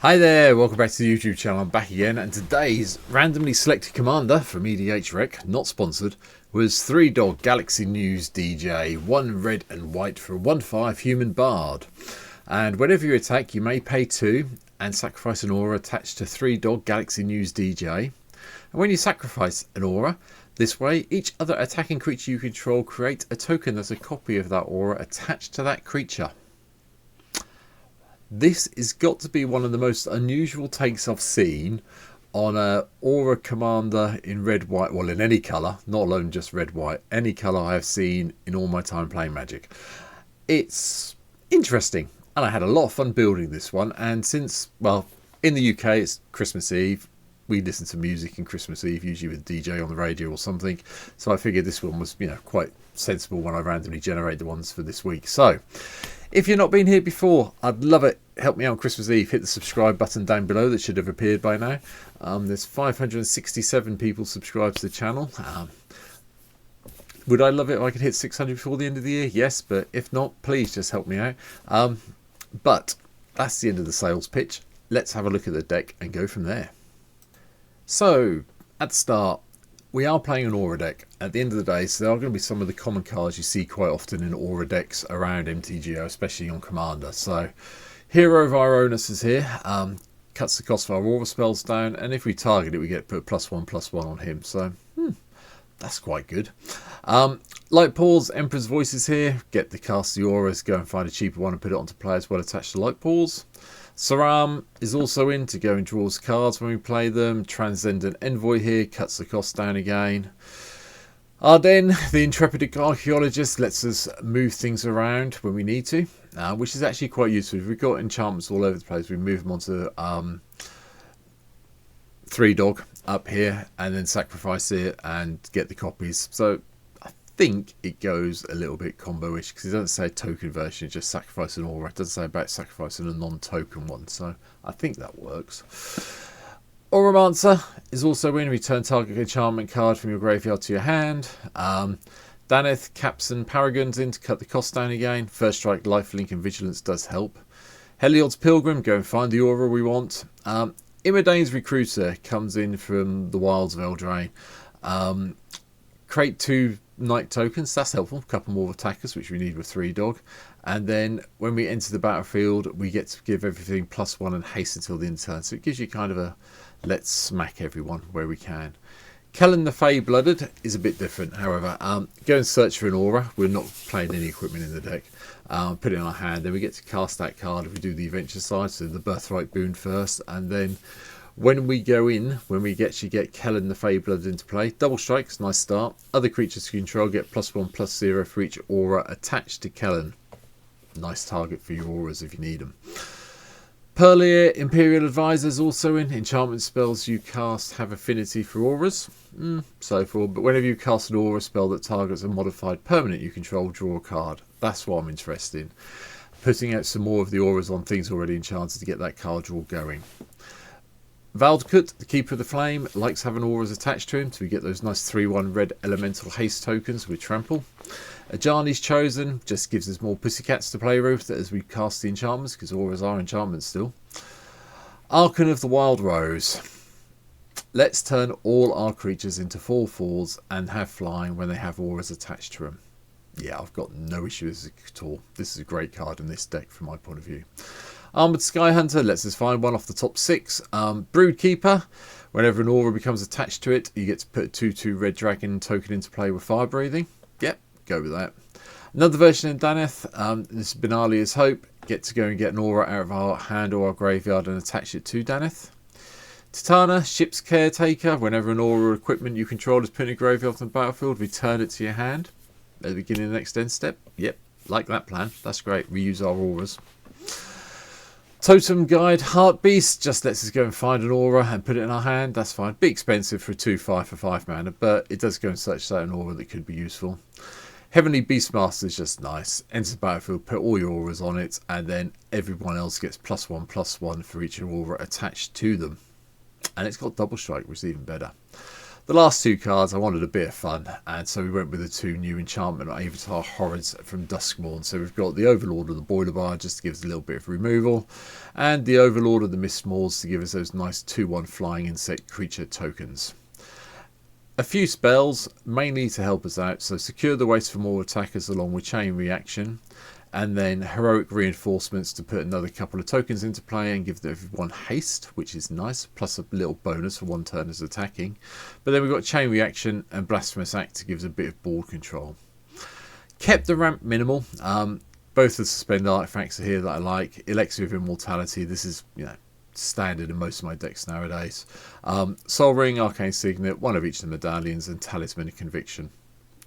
Hi there, welcome back to the YouTube channel. I'm back again, and today's randomly selected commander from EDH Rec, not sponsored, was 3-Dog Galaxy News DJ, 1 red and white for a 1/5 human bard. And whenever you attack, you may pay 2 and sacrifice an aura attached to 3-Dog Galaxy News DJ. And when you sacrifice an aura, this way, each other attacking creature you control creates a token that's a copy of that aura attached to that creature. This has got to be one of the most unusual takes I've seen on a aura commander in red, white, well, in any colour, not alone just red, white, any colour I have seen in all my time playing Magic. It's interesting, and I had a lot of fun building this one. And since, well, in the UK it's Christmas Eve, we listen to music on Christmas Eve, usually with a DJ on the radio or something. So I figured this one was, quite sensible when I randomly generate the ones for this week. So if you've not been here before, I'd love it. Help me out on Christmas Eve. Hit the subscribe button down below. That should have appeared by now. There's 567 people subscribed to the channel. Would I love it if I could hit 600 before the end of the year? Yes, but if not, please just help me out. But that's the end of the sales pitch. Let's have a look at the deck and go from there. So, at the start, we are playing an aura deck at the end of the day, so there are going to be some of the common cards you see quite often in aura decks around MTGO, especially on Commander. So, Hero of Ironus is here, cuts the cost of our aura spells down, and if we target it, we get put +1/+1 on him. So, that's quite good. Light Pause, Emperor's Voice is here. Get the cast the auras, go and find a cheaper one and put it onto play as well attached to Light Pause. Saram is also in to go and draws cards when we play them. Transcendent Envoy here, cuts the cost down again. Arden, the Intrepid Archaeologist, lets us move things around when we need to, which is actually quite useful. If we've got enchantments all over the place, we move them onto 3-Dog up here and then sacrifice it and get the copies. So I think it goes a little bit combo-ish because it doesn't say token version, it just sacrifice an aura. It doesn't say about sacrificing a non-token one, so I think that works. Auramancer is also in. Return target enchantment card from your graveyard to your hand. Daneth, Capson, Paragon's in to cut the cost down again. First Strike, Lifelink and Vigilance does help. Heliod's Pilgrim, go and find the aura we want. Imodane's Recruiter comes in from the Wilds of Eldraine. Create 2 night tokens, that's helpful. A couple more attackers, which we need with 3-Dog. And then when we enter the battlefield, we get to give everything +1 and haste until the end turn. So it gives you kind of a let's smack everyone where we can. Kellen the Fey-Blooded is a bit different, however. Go and search for an aura. We're not playing any equipment in the deck. Put it in our hand, then we get to cast that card if we do the adventure side, so the Birthright Boon first, and then when we go in, when we actually get Kellen the Fey-Blooded into play, double strikes, nice start. Other creatures you control get +1/+0 for each aura attached to Kellen. Nice target for your auras if you need them. Perlier, Imperial Advisor is also in. Enchantment spells you cast have affinity for auras. So forth. But whenever you cast an aura spell that targets a modified permanent you control, draw a card. That's what I'm interested in. Putting out some more of the auras on things already enchanted to get that card draw going. Valdkut, the Keeper of the Flame, likes having auras attached to him, so we get those nice 3/1 red elemental haste tokens with Trample. Ajani's Chosen just gives us more pussycats to play with as we cast the enchantments, because auras are enchantments still. Archon of the Wild Rose. Let's turn all our creatures into 4/4s and have flying when they have auras attached to them. Yeah, I've got no issue with this at all. This is a great card in this deck from my point of view. Armoured Skyhunter lets us find one off the top 6. Broodkeeper, whenever an aura becomes attached to it, you get to put a 2/2 red dragon token into play with fire breathing. Yep, go with that. Another version of Daneth, this is Benalia's Hope. Get to go and get an aura out of our hand or our graveyard and attach it to Daneth. Titana, Ship's Caretaker, whenever an aura or equipment you control is put in a graveyard on the battlefield, return it to your hand at the beginning of the next end step. Yep, like that plan. That's great. We use our auras. Totem Guide, Heartbeast, just lets us go and find an aura and put it in our hand. That's fine. Bit expensive for a 2/5 for 5 mana, but it does go and search out an aura that could be useful. Heavenly Beastmaster is just nice. Enter the battlefield, put all your auras on it, and then everyone else gets +1/+1 for each aura attached to them. And it's got double strike, which is even better. The last two cards, I wanted a bit of fun, and so we went with the two new enchantment Avatar Horrors from Duskmourn. So we've got the Overlord of the Boiler Bar, just to give us a little bit of removal, and the Overlord of the Mistmaws to give us those nice 2/1 flying insect creature tokens. A few spells, mainly to help us out. So Secure the Waste for more attackers along with Chain Reaction, and then Heroic Reinforcements to put another couple of tokens into play and give everyone haste, which is nice, plus a little bonus for one turn as attacking. But then we've got Chain Reaction and Blasphemous Act to give us a bit of board control. Kept the ramp minimal. Both the suspend artifacts are here that I like. Elixir of Immortality, this is, you know, standard in most of my decks nowadays. Soul Ring, Arcane Signet, one of each of the medallions, and Talisman of Conviction.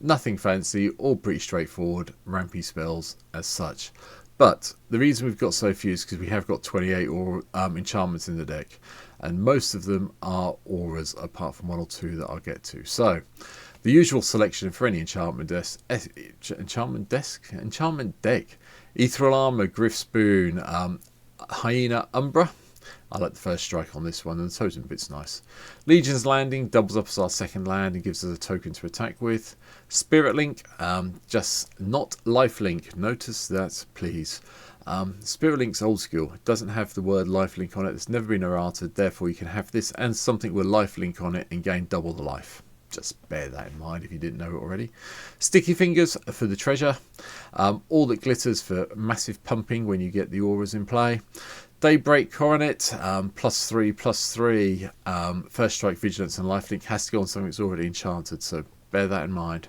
Nothing fancy, all pretty straightforward, rampy spells as such. But the reason we've got so few is because we have got 28 enchantments in the deck, and most of them are auras, apart from one or two that I'll get to. So the usual selection for any enchantment deck: Ethereal Armor, Griff Spoon, Hyena Umbra. I like the first strike on this one, and the totem bit's nice. Legion's Landing doubles up as our second land and gives us a token to attack with. Spirit Link, just not Lifelink. Notice that, please. Spirit Link's old school. It doesn't have the word Lifelink on it. It's never been errated. Therefore, you can have this and something with Lifelink on it and gain double the life. Just bear that in mind if you didn't know it already. Sticky Fingers for the treasure. All That Glitters for massive pumping when you get the auras in play. Daybreak Coronet, +3/+3. First strike, Vigilance, and Lifelink has to go on something that's already enchanted, so bear that in mind.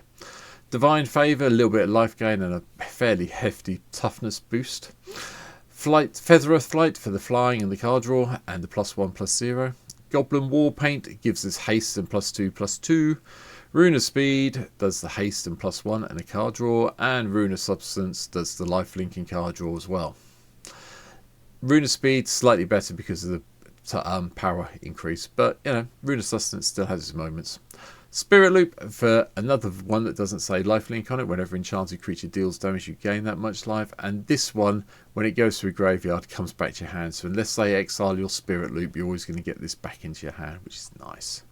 Divine Favour, a little bit of life gain and a fairly hefty toughness boost. Feather of Flight for the flying and the card draw, and the +1/+0. Goblin War Paint gives us haste and +2/+2. Rune of Speed does the haste and +1 and a card draw, and Rune of Substance does the life linking card draw as well. Rune of Speed slightly better because of the power increase, but you know, Rune of Sustenance still has its moments. Spirit Loop for another one that doesn't say lifelink on it. Whenever enchanted creature deals damage, you gain that much life, and this one, when it goes through graveyard, comes back to your hand. So unless they exile your Spirit Loop, you're always going to get this back into your hand, which is nice.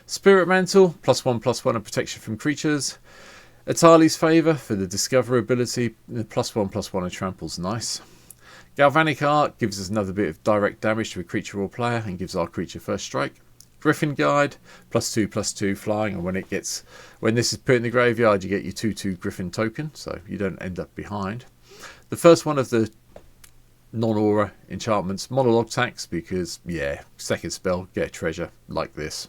Spirit Mantle, +1/+1 and protection from creatures. Atali's Favour for the Discover ability, +1/+1 and trample's nice. Galvanic Arc gives us another bit of direct damage to a creature or player and gives our creature first strike. Griffin Guide, +2/+2 flying, and when this is put in the graveyard, you get your 2/2 Griffin token, so you don't end up behind. The first one of the non-aura enchantments, Monologue Tax, because yeah, second spell, get a treasure like this.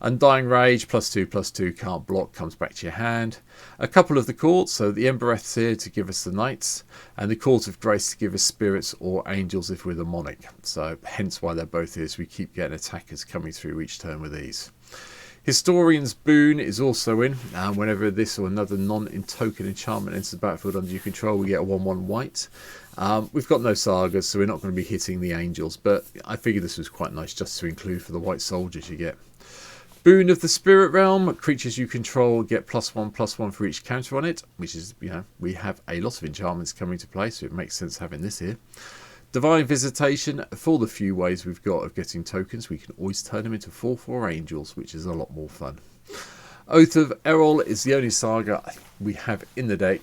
Undying Rage, +2/+2, can't block, comes back to your hand. A couple of the courts, so the Embereth's here to give us the knights, and the Court of Grace to give us spirits or angels if we're the monarch. So hence why they're both here, so we keep getting attackers coming through each turn with these. Historian's Boon is also in, and whenever this or another non-token enchantment enters the battlefield under your control, we get a 1/1 white. We've got no sagas, so we're not going to be hitting the angels, but I figured this was quite nice just to include for the white soldiers you get. Boon of the Spirit Realm, creatures you control get +1/+1 for each counter on it, which is, you know, we have a lot of enchantments coming to play, so it makes sense having this here. Divine Visitation, for the few ways we've got of getting tokens, we can always turn them into 4/4 angels, which is a lot more fun. Oath of Errol is the only saga we have in the deck.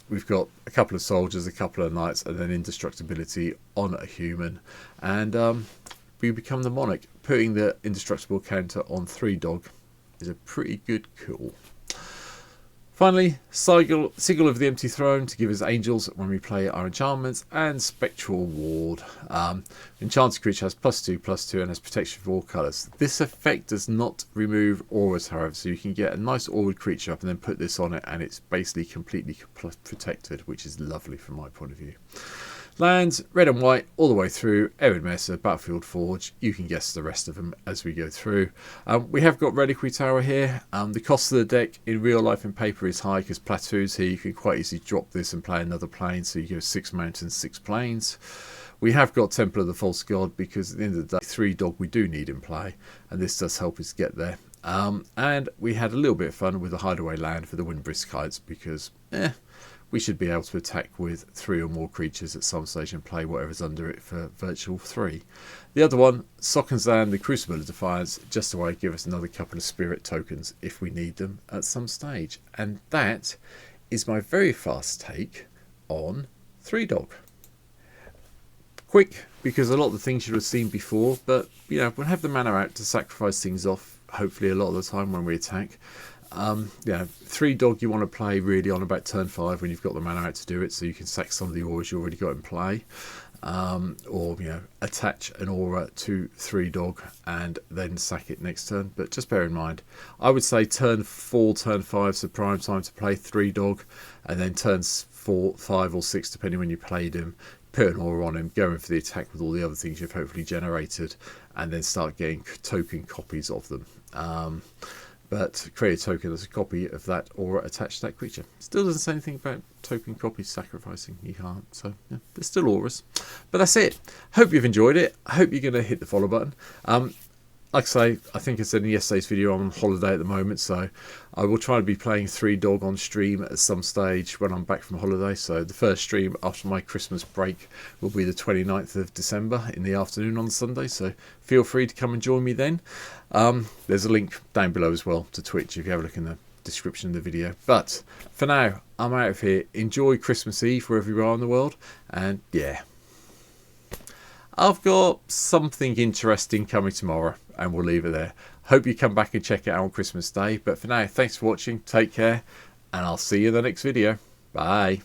We've got a couple of soldiers, a couple of knights, and then indestructibility on a human, and we become the monarch. Putting the indestructible counter on 3 dog is a pretty good call. Finally, Sigil of the Empty Throne to give us angels when we play our enchantments, and Spectral Ward. Enchanted creature has +2/+2 and has protection for all colours. This effect does not remove auras, however, so you can get a nice aura creature up and then put this on it, and it's basically completely protected, which is lovely from my point of view. Lands, red and white, all the way through. Erin Messer, Battlefield Forge. You can guess the rest of them as we go through. We have got Reliquary Tower here. The cost of the deck in real life and paper is high because Plateau's here. You can quite easily drop this and play another plane. So you go 6 mountains, 6 planes. We have got Temple of the False God because at the end of the day, 3 dog we do need in play. And this does help us get there. And we had a little bit of fun with the Hideaway Land for the Windbrisk Kites because, we should be able to attack with 3 or more creatures at some stage and play whatever's under it for virtual 3. The other one, Sokenzan, the Crucible of Defiance, just a way to give us another couple of spirit tokens if we need them at some stage. And that is my very fast take on 3-Dog. Quick, because a lot of the things you'll have seen before, but we'll have the mana out to sacrifice things off, hopefully a lot of the time when we attack. 3-Dog you want to play really on about turn 5 when you've got the mana out to do it, so you can sack some of the auras you already got in play. Or attach an aura to 3-Dog and then sack it next turn. But just bear in mind, I would say turn 4, turn 5 is the prime time to play 3-Dog, and then turns 4, 5 or 6 depending when you played him, put an aura on him, go in for the attack with all the other things you've hopefully generated, and then start getting token copies of them. But create a token as a copy of that aura attached to that creature. Still doesn't say anything about token copies sacrificing. You can't. So yeah, there's still auras. But that's it. Hope you've enjoyed it. I hope you're going to hit the follow button. Like I say, I think I said in yesterday's video, I'm on holiday at the moment, so I will try to be playing 3-Dog on stream at some stage when I'm back from holiday. So the first stream after my Christmas break will be the 29th of December in the afternoon on Sunday, so feel free to come and join me then. There's a link down below as well to Twitch if you have a look in the description of the video. But for now, I'm out of here. Enjoy Christmas Eve wherever you are in the world, and yeah, I've got something interesting coming tomorrow, and we'll leave it there. Hope you come back and check it out on Christmas Day. But for now, thanks for watching. Take care, and I'll see you in the next video. Bye.